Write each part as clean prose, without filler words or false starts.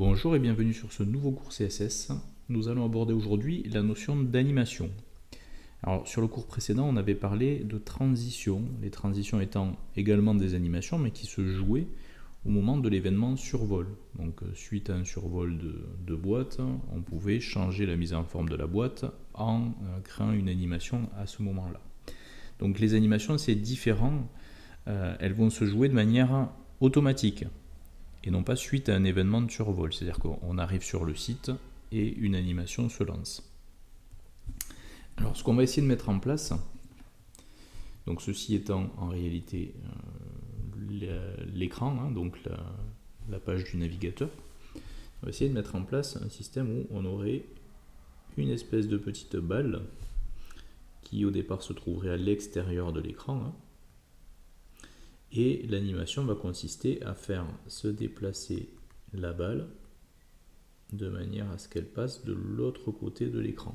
Bonjour et bienvenue sur ce nouveau cours CSS. Nous allons aborder aujourd'hui la notion d'animation. Alors sur le cours précédent, on avait parlé de transition, les transitions étant également des animations mais qui se jouaient au moment de l'événement survol. Donc suite à un survol de boîte, on pouvait changer la mise en forme de la boîte en créant une animation à ce moment-là. Donc les animations, c'est différent, elles vont se jouer de manière automatique et non pas suite à un événement de survol. C'est-à-dire qu'on arrive sur le site et une animation se lance. Alors ce qu'on va essayer de mettre en place, donc ceci étant en réalité l'écran, donc la page du navigateur, on va essayer de mettre en place un système où on aurait une espèce de petite balle qui au départ se trouverait à l'extérieur de l'écran, et l'animation va consister à faire se déplacer la balle de manière à ce qu'elle passe de l'autre côté de l'écran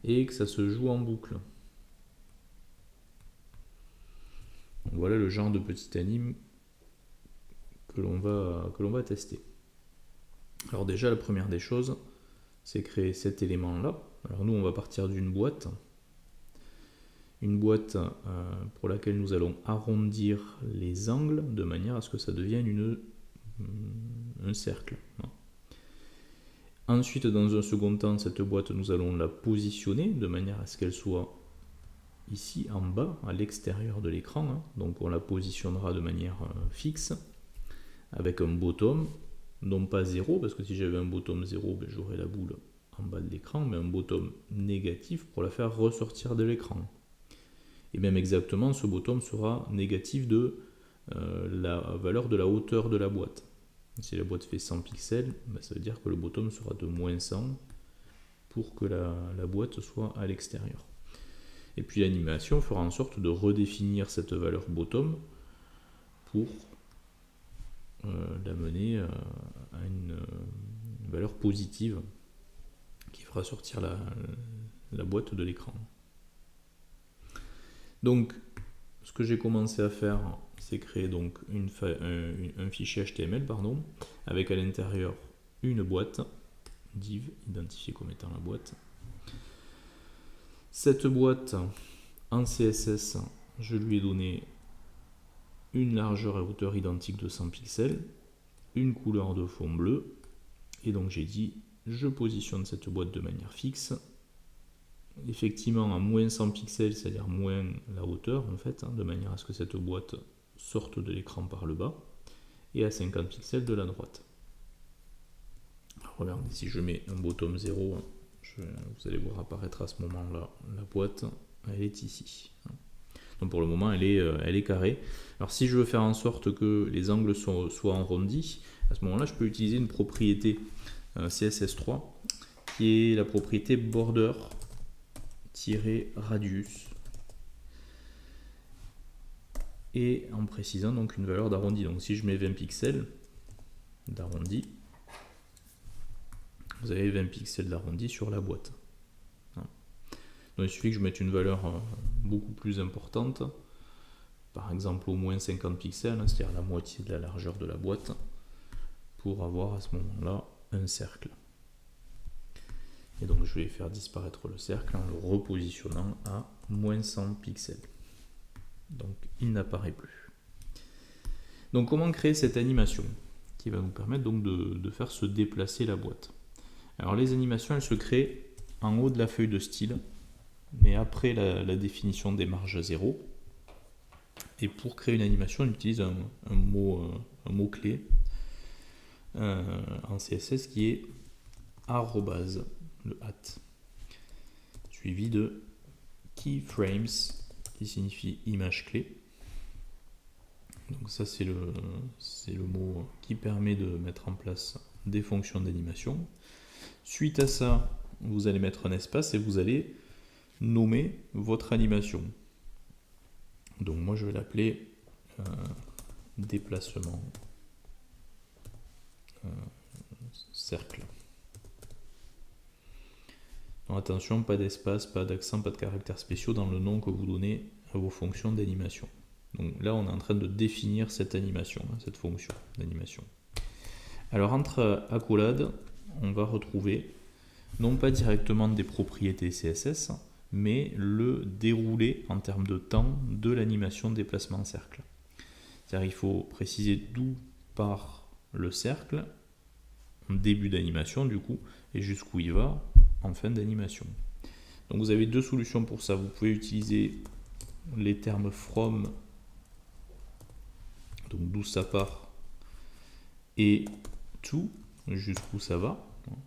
et que ça se joue en boucle. Donc voilà le genre de petit anime que l'on va tester. Alors déjà la première des choses, c'est créer cet élément là. Alors nous on va partir d'une boîte. Une boîte pour laquelle nous allons arrondir les angles de manière à ce que ça devienne un cercle. Ensuite, dans un second temps, cette boîte, nous allons la positionner de manière à ce qu'elle soit ici en bas, à l'extérieur de l'écran. Donc on la positionnera de manière fixe, avec un bottom, non pas 0, parce que si j'avais un bottom 0, j'aurais la boule en bas de l'écran, mais un bottom négatif pour la faire ressortir de l'écran. Et même exactement, ce bottom sera négatif de la valeur de la hauteur de la boîte. Si la boîte fait 100 pixels, ça veut dire que le bottom sera de moins 100 pour que la boîte soit à l'extérieur. Et puis l'animation fera en sorte de redéfinir cette valeur bottom pour l'amener à une valeur positive qui fera sortir la boîte de l'écran. Donc, ce que j'ai commencé à faire, c'est créer donc un fichier HTML, avec à l'intérieur une boîte, div, identifiée comme étant la boîte. Cette boîte, en CSS, je lui ai donné une largeur et hauteur identique de 100 pixels, une couleur de fond bleu, et donc j'ai dit, je positionne cette boîte de manière fixe. Effectivement à moins 100 pixels, c'est-à-dire moins la hauteur en fait, de manière à ce que cette boîte sorte de l'écran par le bas, et à 50 pixels de la droite. Alors, regardez, si je mets un bottom 0, vous allez voir apparaître à ce moment-là la boîte, elle est ici. Donc pour le moment elle est carrée. Alors si je veux faire en sorte que les angles soient arrondis, à ce moment-là je peux utiliser une propriété CSS3 qui est la propriété border radius, et en précisant donc une valeur d'arrondi. Donc si je mets 20 pixels d'arrondi, vous avez 20 pixels d'arrondi sur la boîte. Donc il suffit que je mette une valeur beaucoup plus importante, par exemple au moins 50 pixels, c'est-à-dire la moitié de la largeur de la boîte, pour avoir à ce moment-là un cercle. Et donc je vais faire disparaître le cercle en le repositionnant à moins 100 pixels. Donc il n'apparaît plus. Donc comment créer cette animation qui va nous permettre donc de faire se déplacer la boîte? Alors les animations, elles se créent en haut de la feuille de style, mais après la définition des marges 0. Et pour créer une animation, on utilise un mot-clé en CSS qui est arrobase, le hat, suivi de keyframes qui signifie image clé. Donc ça c'est le mot qui permet de mettre en place des fonctions d'animation. Suite à ça, vous allez mettre un espace et vous allez nommer votre animation. Donc moi je vais l'appeler déplacement cercle. Attention, pas d'espace, pas d'accent, pas de caractères spéciaux dans le nom que vous donnez à vos fonctions d'animation. Donc là, on est en train de définir cette animation, cette fonction d'animation. Alors entre accolades, on va retrouver non pas directement des propriétés CSS, mais le déroulé en termes de temps de l'animation déplacement cercle. C'est-à-dire qu'il faut préciser d'où part le cercle en début d'animation du coup, et jusqu'où il va en fin d'animation. Donc vous avez deux solutions pour ça. Vous pouvez utiliser les termes from, donc d'où ça part, et to, jusqu'où ça va.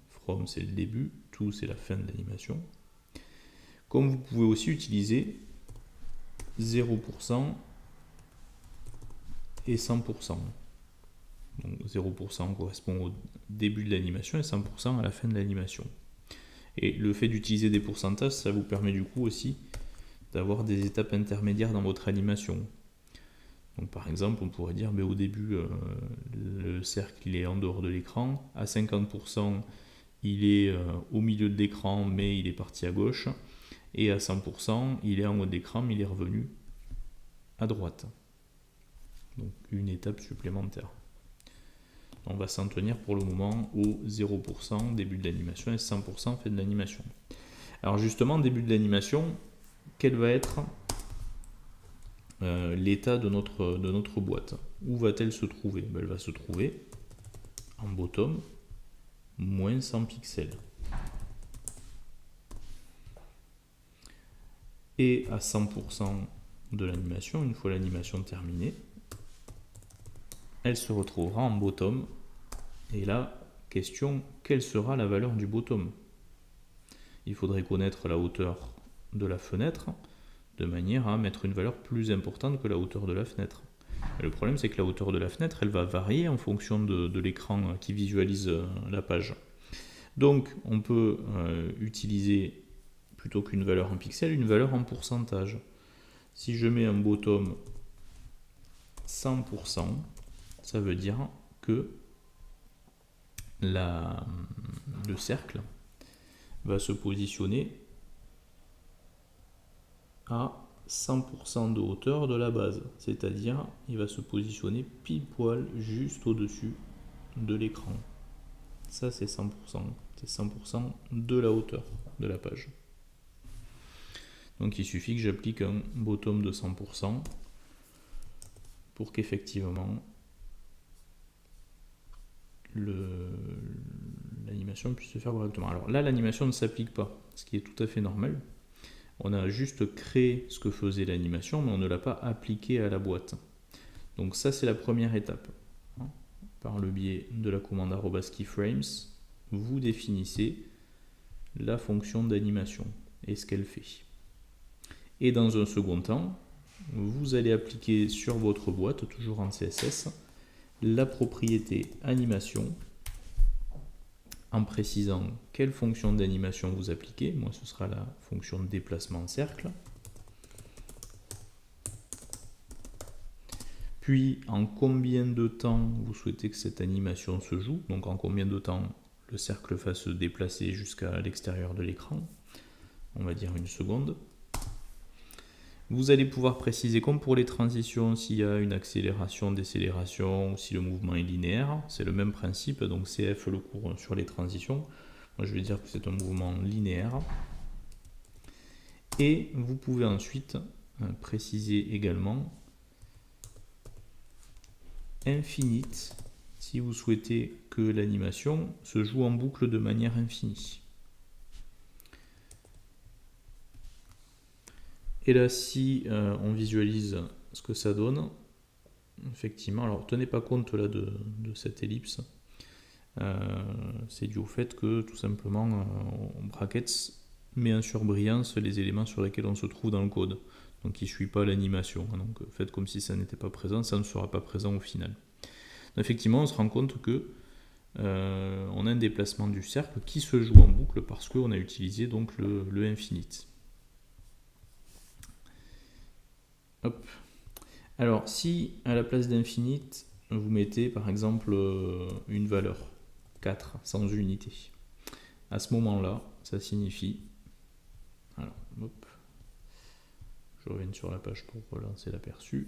From c'est le début, to c'est la fin de l'animation. Comme vous pouvez aussi utiliser 0% et 100%. Donc 0% correspond au début de l'animation et 100% à la fin de l'animation. Et le fait d'utiliser des pourcentages, ça vous permet du coup aussi d'avoir des étapes intermédiaires dans votre animation. Donc par exemple, on pourrait dire au début, le cercle il est en dehors de l'écran, à 50% il est au milieu de l'écran mais il est parti à gauche, et à 100% il est en haut de l'écran mais il est revenu à droite. Donc une étape supplémentaire. On va s'en tenir pour le moment au 0% début de l'animation et 100% fin de l'animation. Alors justement, début de l'animation, quel va être l'état de notre boîte? Où va-t-elle se trouver? Elle va se trouver en bottom, moins 100 pixels. Et à 100% de l'animation, une fois l'animation terminée, elle se retrouvera en bottom. Et là, question, quelle sera la valeur du bottom? Il faudrait connaître la hauteur de la fenêtre de manière à mettre une valeur plus importante que la hauteur de la fenêtre. Et le problème, c'est que la hauteur de la fenêtre, elle va varier en fonction de l'écran qui visualise la page. Donc, on peut utiliser, plutôt qu'une valeur en pixels, une valeur en pourcentage. Si je mets un bottom 100%, ça veut dire que le cercle va se positionner à 100% de hauteur de la base, c'est-à-dire il va se positionner pile poil juste au-dessus de l'écran. Ça c'est 100%, c'est 100% de la hauteur de la page. Donc il suffit que j'applique un bottom de 100% pour qu'effectivement l'animation puisse se faire correctement. Alors là, l'animation ne s'applique pas, ce qui est tout à fait normal. On a juste créé ce que faisait l'animation, mais on ne l'a pas appliqué à la boîte. Donc ça, c'est la première étape. Par le biais de la commande @keyframes, vous définissez la fonction d'animation et ce qu'elle fait. Et dans un second temps, vous allez appliquer sur votre boîte, toujours en CSS, la propriété animation en précisant quelle fonction d'animation vous appliquez. Moi, ce sera la fonction de déplacement cercle. Puis, en combien de temps vous souhaitez que cette animation se joue. Donc, en combien de temps le cercle va se déplacer jusqu'à l'extérieur de l'écran. On va dire 1 seconde. Vous allez pouvoir préciser, comme pour les transitions, s'il y a une accélération, décélération, si le mouvement est linéaire. C'est le même principe, donc CF le cours sur les transitions. Moi, je vais dire que c'est un mouvement linéaire. Et vous pouvez ensuite préciser également infinite, si vous souhaitez que l'animation se joue en boucle de manière infinie. Et là, si on visualise ce que ça donne, effectivement, alors tenez pas compte là de cette ellipse, c'est dû au fait que tout simplement brackets met en surbrillance les éléments sur lesquels on se trouve dans le code, donc il ne suit pas l'animation, donc faites comme si ça n'était pas présent, ça ne sera pas présent au final. Donc, effectivement, on se rend compte que on a un déplacement du cercle qui se joue en boucle parce qu'on a utilisé donc le infinite. Hop. Alors, si à la place d'infinite, vous mettez par exemple une valeur 4 sans unité, à ce moment-là, ça signifie. Alors, hop. Je reviens sur la page pour relancer l'aperçu.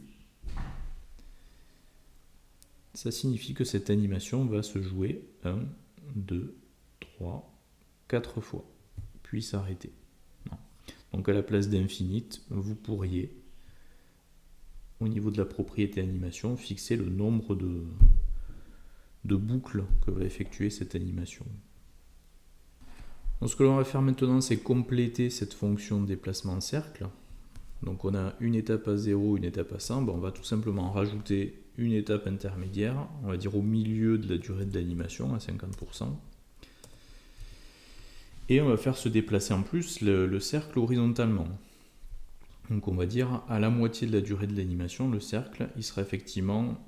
ça signifie que cette animation va se jouer 1, 2, 3, 4 fois, puis s'arrêter. Donc à la place d'infinite, vous pourriez, au niveau de la propriété animation, fixer le nombre de boucles que va effectuer cette animation. Donc ce que l'on va faire maintenant, c'est compléter cette fonction de déplacement cercle. Donc on a une étape à 0, une étape à 100. On va tout simplement rajouter une étape intermédiaire, on va dire au milieu de la durée de l'animation, à 50%. Et on va faire se déplacer en plus le cercle horizontalement. Donc on va dire à la moitié de la durée de l'animation, le cercle il sera effectivement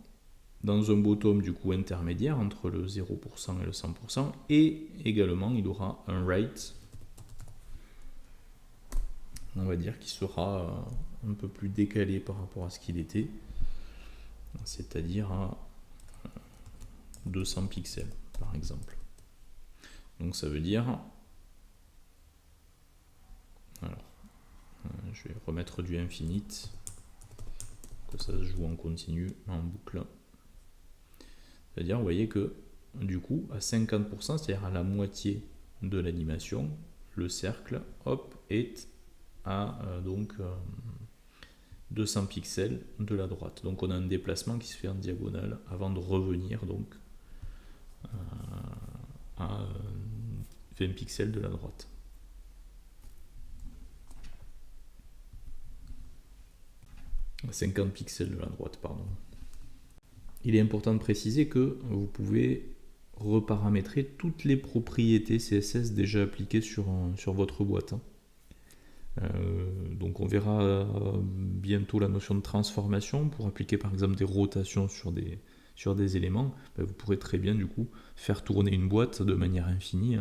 dans un bottom du coup intermédiaire entre le 0% et le 100%, et également il aura un right, on va dire, qui sera un peu plus décalé par rapport à ce qu'il était, c'est-à-dire à 200 pixels par exemple. Donc ça veut dire, alors je vais remettre du infinite, que ça se joue en continu, en boucle. C'est-à-dire, vous voyez que du coup, à 50%, c'est-à-dire à la moitié de l'animation, le cercle, hop, est à 200 pixels de la droite. Donc on a un déplacement qui se fait en diagonale avant de revenir donc à 20 pixels de la droite. À 50 pixels de la droite, pardon. Il est important de préciser que vous pouvez reparamétrer toutes les propriétés CSS déjà appliquées sur votre boîte. Donc on verra bientôt la notion de transformation pour appliquer par exemple des rotations sur des éléments. Vous pourrez très bien du coup faire tourner une boîte de manière infinie,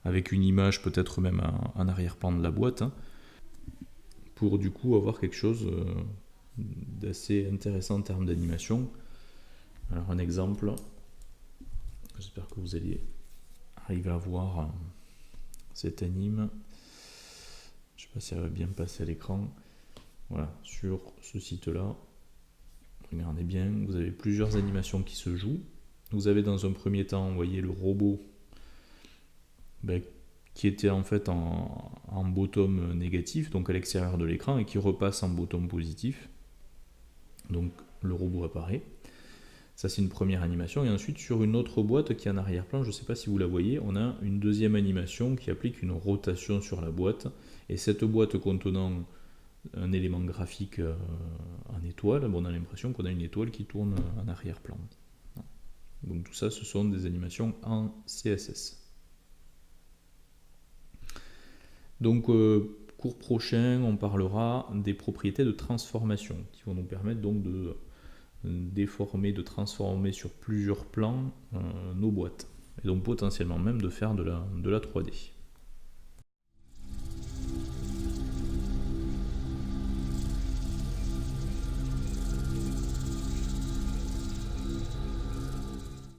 avec une image peut-être même en arrière-plan de la boîte, pour du coup avoir quelque chose d'assez intéressant en termes d'animation. Alors un exemple, j'espère que vous allez arriver à voir cette anime. Je ne sais pas si elle va bien passer à l'écran. Voilà, sur ce site-là, regardez bien, vous avez plusieurs animations qui se jouent. Vous avez dans un premier temps, vous voyez le robot qui était en fait en bottom négatif, donc à l'extérieur de l'écran, et qui repasse en bottom positif. Donc le robot apparaît. Ça c'est une première animation. Et ensuite sur une autre boîte qui est en arrière-plan, je ne sais pas si vous la voyez, on a une deuxième animation qui applique une rotation sur la boîte. Et cette boîte contenant un élément graphique en étoile, on a l'impression qu'on a une étoile qui tourne en arrière-plan. Donc tout ça, ce sont des animations en CSS. Donc cours prochain, on parlera des propriétés de transformation qui vont nous permettre donc de déformer, de transformer sur plusieurs plans nos boîtes, et donc potentiellement même de faire de la 3D.